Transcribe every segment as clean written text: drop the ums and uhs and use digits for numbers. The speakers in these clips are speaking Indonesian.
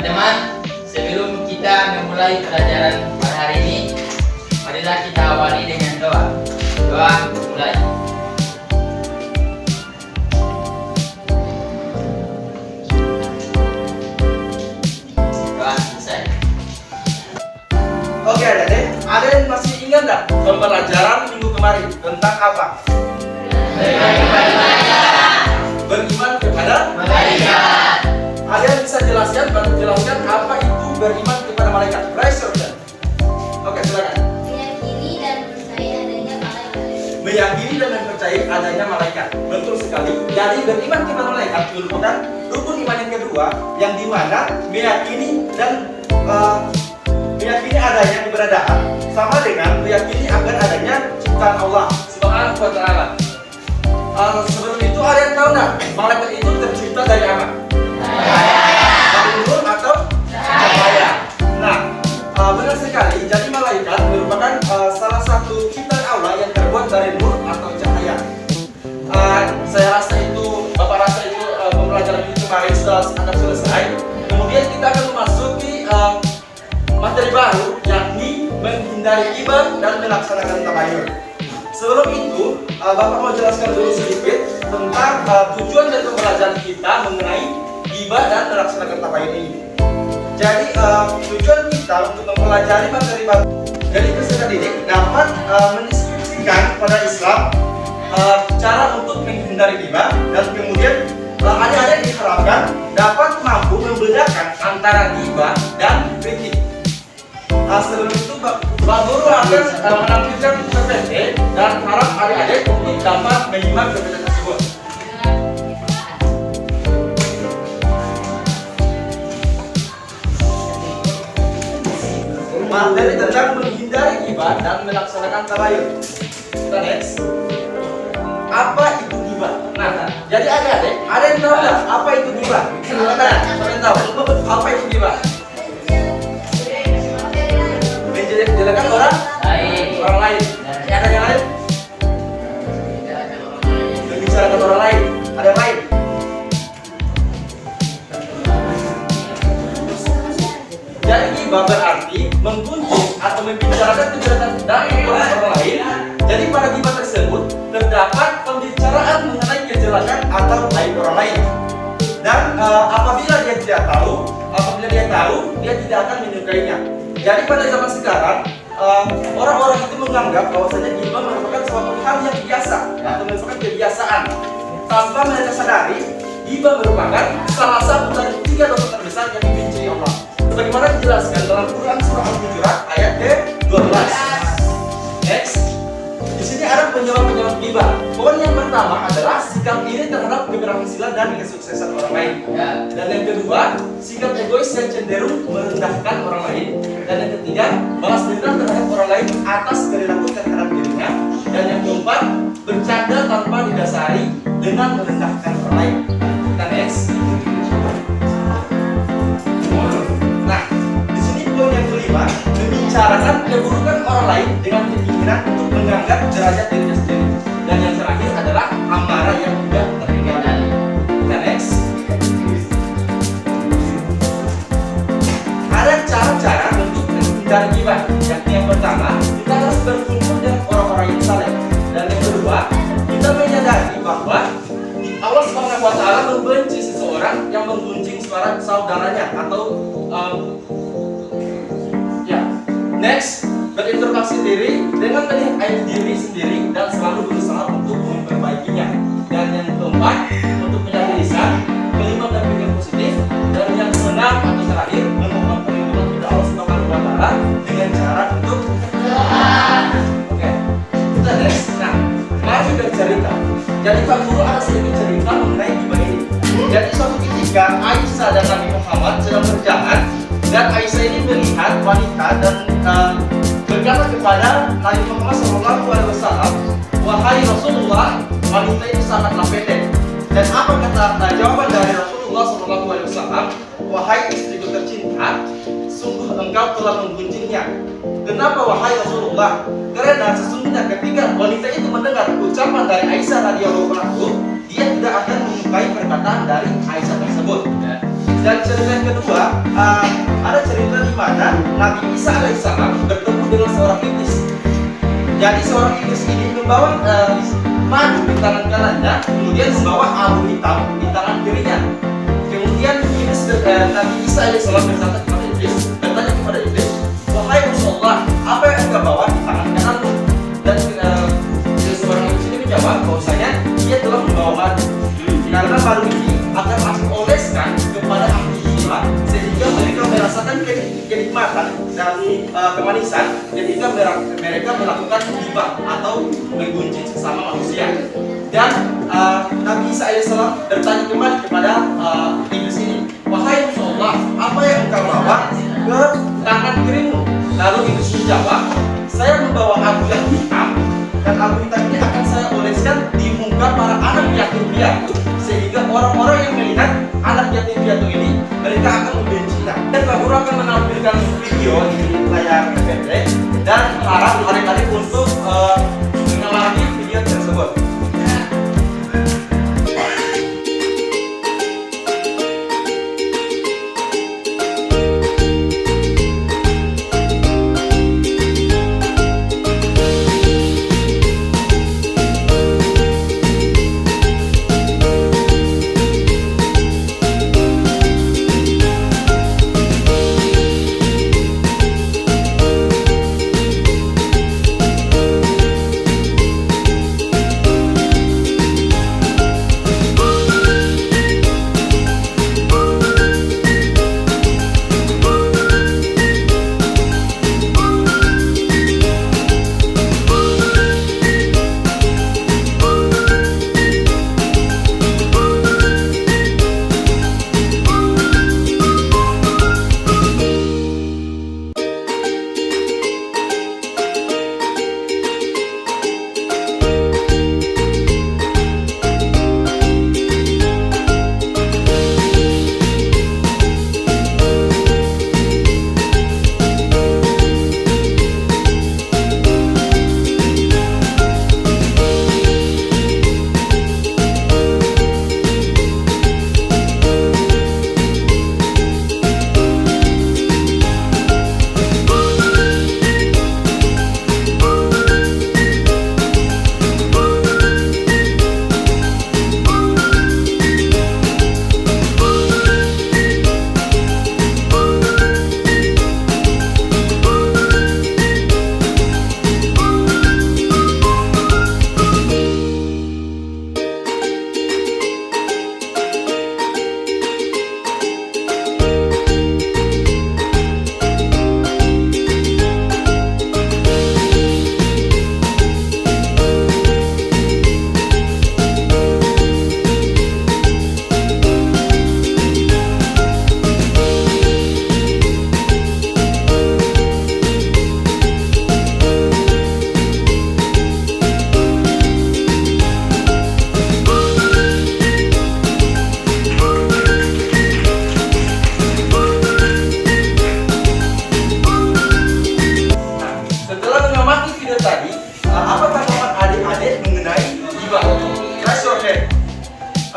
teman-teman, sebelum kita memulai pelajaran pada hari ini, marilah kita awali dengan doa. Doa mulai. Doa selesai. Oke adik-adik, ada yang masih ingat nggak pembelajaran minggu kemarin tentang apa? Beriman kepada Malaikat. Ada yang bisa jelaskan apa itu beriman kepada malaikat? Raise your hand. Oke, silakan. Meyakini dan mempercayai adanya malaikat. Meyakini dan mempercayai adanya malaikat. Betul sekali. Jadi beriman kepada malaikat merupakan rukun iman yang kedua, yang dimana meyakini dan meyakini adanya keberadaan sama dengan meyakini akan adanya ciptaan Allah Subhanahu wa taala. Sebelum itu ada yang tahu nggak malaikat itu tercipta dari apa? Dari nur atau cahaya. Nah, benar sekali. Jadi malaikat merupakan salah satu ciptaan Allah yang terbuat dari nur atau cahaya. Saya rasa itu, Bapak rasa itu pembelajaran itu kemarin sudah selesai. Kemudian kita akan memasuki materi baru, yakni menghindari ghibah dan melaksanakan tabayun. Sebelum itu, Bapak mau jelaskan dulu sedikit tentang tujuan dari pembelajaran kita mengenai ghibah dan melaksanakan tabayun ini. Jadi tujuan kita untuk mempelajari materi baru. Jadi peserta didik dapat mendeskripsikan pada Islam cara untuk menghindari ghibah dan kemudian adik-adik diharapkan dapat mampu membedakan antara ghibah dan kritik. Sebelum itu Pak Guru akan menampilkan PPT dan harap adik-adik untuk dapat menyimak PPT tersebut. Materi tentang menghindari ghibah dan melaksanakan tabayun. Kita next. Apa itu ghibah? Nah, jadi adik-adik, ada yang tahu nggak apa itu ghibah? Silakan, siapa yang tahu? Apa itu ghibah? Menjelek-jelekan orang lain. Ya, ada yang lain? Membicarakan orang lain. Ada yang lain? Jadi ghibah berarti menggunjing atau membicarakan kejelekan dari orang lain. Jadi pada ghibah tersebut terdapat pembicaraan mengenai kejelekan atau aib orang lain. Dan apabila dia tahu, dia tidak akan menyukainya. Jadi pada zaman sekarang orang-orang itu menganggap bahwasanya ghibah merupakan suatu hal yang biasa atau merupakan kebiasaan. Tanpa mereka sadari, ghibah merupakan salah satu dari 3 dosa terbesar yang dibenci Allah. Sebagaimana dijelaskan dalam Quran surah Al-Hujurat ayat ke-12. Next. Di sini ada penyebab ghibah. Poin yang pertama adalah sikap iri terhadap keberhasilan dan kesuksesan orang lain. Dan yang kedua, sikap egois yang cenderung merendahkan orang lain. Dan yang ketiga, balas dendam terhadap orang lain atas perilaku terhadap dirinya. Dan yang keempat, bercanda tanpa didasari dengan merendahkan orang lain. Kita next. Nah, di sini poin yang kelima, membicarakan keburukan orang lain dengan keinginan untuk menganggap derajat dirinya sendiri. Dan yang terakhir adalah amarah yang tidak terkendali. Kita next. Ada cara-cara untuk menghindari ghibah. Yakni yang pertama, kita harus berkumpul dengan orang-orang yang saleh. Dan yang kedua, kita menyadari bahwa Allah Subhanahu wa taala membenci seseorang yang menggunjing suara saudaranya atau next, berintrospeksi diri dengan melihat aib diri sendiri dan selalu berusaha untuk memperbaikinya. Dan yang keempat, untuk menjaga lisan, kelima berpikir positif, dan yang keenam atau terakhir memohon perlindungan kepada Allah Subhanahu wa taala dengan cara untuk doa. Oke. Kita next. Nah, mari bercerita. Jadi Pak Guru ada sedikit cerita mengenai ghibah ini. Jadi suatu ketika Aisyah dan Nabi Muhammad sedang berjalan dan Aisyah ini melihat wanita dan berkata kepada Nabi Muhammad SAW, wahai Rasulullah, wanita itu sangatlah pendek. Dan apa kata jawaban dari Rasulullah SAW? Wahai istriku tercinta, sungguh engkau telah menggunjingnya. Kenapa wahai Rasulullah? Karena sesungguhnya ketika wanita itu mendengar ucapan dari Aisyah radhiyallahu anha, dia tidak akan menyukai perkataan dari Aisyah tersebut. Dan cerita yang kedua, ada cerita di mana Nabi Isa alaihissalam bertemu dengan seorang iblis. Jadi seorang iblis ini membawa madu di tangan kanannya, kemudian membawa abu hitam di tangan kirinya. Kemudian Nabi Isa alaihissalam bertanya kepada iblis, wahai Rasulullah, apa yang engkau bawa di tangan kananmu? Dan seorang iblis ini menjawab bahwasanya dia telah membawa madu. Karena madu ini akan masuk oleskan kepada ahli jiwa sehingga mereka merasakan kenikmatan dari kemanisan ketika mereka melakukan hibah atau menggunjing sesama manusia. Dan Nabi Isa alaihissalam bertanya kembali kepada iblis ini, wahai Rasulullah, apa yang engkau bawa ke tangan kirimu? Lalu iblis menjawab, saya membawa abu yang hitam, dan abu hitam ini akan saya oleskan di muka para anak yatim piatu, sehingga orang-orang yang melihat anak yatim piatu ini mereka akan membencinya. Dan Pak Guru akan menampilkan video di layar pendek dan harap adik-adik untuk mengamati video tersebut.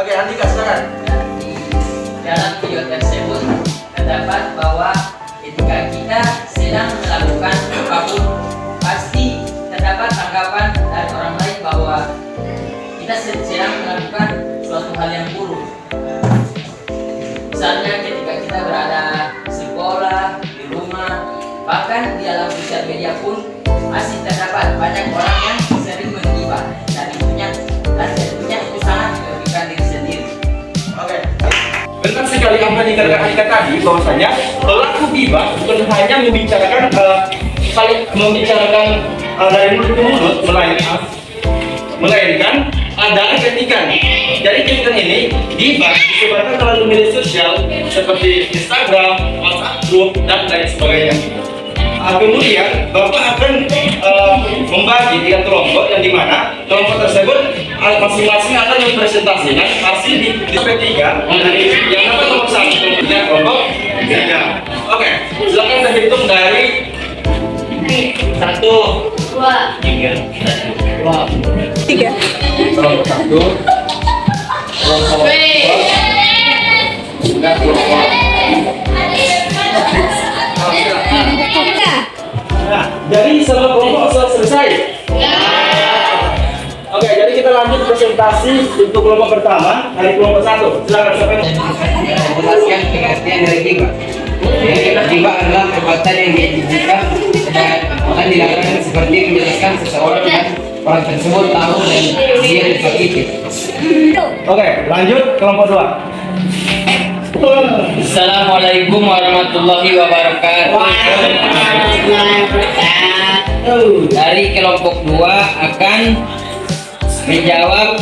Oke, Andika silakan. Dalam video tersebut terdapat bahwa ketika kita sedang melakukan apapun, pasti terdapat tanggapan dari orang lain bahwa kita sedang melakukan suatu hal yang buruk. Misalnya ketika kita berada di sekolah, di rumah, bahkan di alam sosial media pun masih terdapat banyak orang yang sering menggibah dan tentunya itu sangat merugikan diri sendiri. Oke. Benar sekali apa yang dikatakan Andika tadi, bahwasanya pelaku gibah bukan hanya membicarakan dari mulut ke mulut, melainkan ada ketikan. Jadi ketikan ini gibah disebarkan melalui media sosial seperti Instagram, WhatsApp group dan lain sebagainya. Kemudian Bapak akan membagi tiga kelompok yang dimana kelompok tersebut masing-masing akan mempresentasikan hasil di P3 dari yang dapat nomor 1 kemudian kelompok 3. Oke, silakan kita hitung dari 1, 2, 3, 3. Kelompok 1, kelompok 2, juga kelompok. Nah, jadi semua kelompok sudah selesai. Oke, jadi kita lanjut presentasi untuk kelompok pertama dari kelompok 1. Silakan siapa yang Menjelaskan pengertian dari ghibah. Ghibah adalah perbuatan yang diizinkan dan akan dilakukan seperti menjelaskan seseorang dan orang tersebut tahu dan dia disakiti. Oke, lanjut kelompok 2. Assalamualaikum warahmatullahi wabarakatuh. Dari kelompok 2 akan menjawab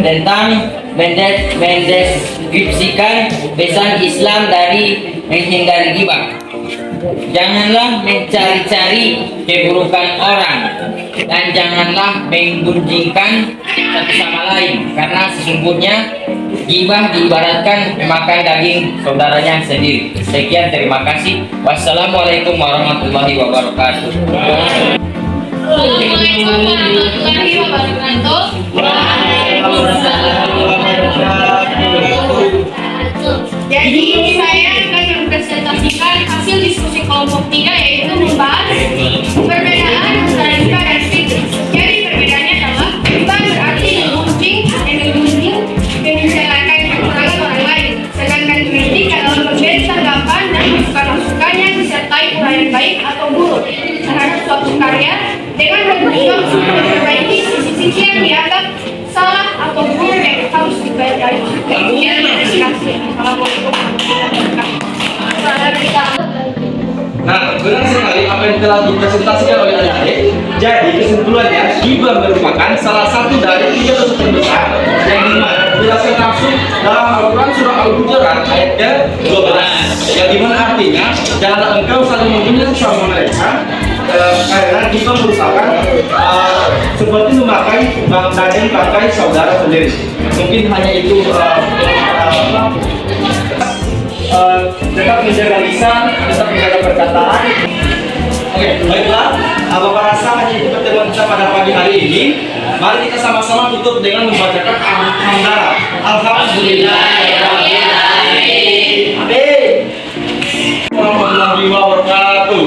tentang mendeskripsikan pesan Islam dari menghindari ghibah. Janganlah mencari-cari keburukan orang dan janganlah menggunjingkan satu sama lain, karena sesungguhnya ghibah diibaratkan memakan daging saudaranya sendiri. Sekian, terima kasih. Wassalamualaikum warahmatullahi wabarakatuh. Assalamualaikum warahmatullahi wabarakatuh. Jadi saya akan mempresentasikan hasil diskusi kelompok 3, yaitu membahas perbedaan antara ghibah dan fitri. Jadi perbedaannya adalah ghibah berarti menggunjing menyalahkan kekurangan orang lain, sedangkan kritik adalah memberi tanggapan dan masukan-masukan yang disertai uraian baik atau buruk terhadap suatu karya dengan bertujuan untuk memperbaiki sisi-sisi yang dianggap salah atau buruk yang harus diperbaiki. Kemudian diskursi. Assalamualaikum warahmatullahi wabarakatuh. Nah, benar sekali apa yang telah dipresentasikan oleh adik-adik. Jadi kesimpulannya, ghibah merupakan salah satu dari 3 dosa terbesar yang dimana dijelaskan langsung dalam Al-Quran surah Al-Hujurat ayat ke-12, yang dimana artinya janganlah engkau saling membunuh sesama mereka, karena ghibah merupakan seperti memakai daging pakai saudara sendiri. Mungkin hanya itu tetap menjaga lisan, tetap menjaga perkataan. Oke, baiklah. Bapak rasa hanya itu pertemuan kita pada pagi hari ini. Mari kita sama-sama tutup dengan membacakan alhamdulillah. Alhamdulillahirobbilalamin. Amin. Warahmatullahi wabarakatuh.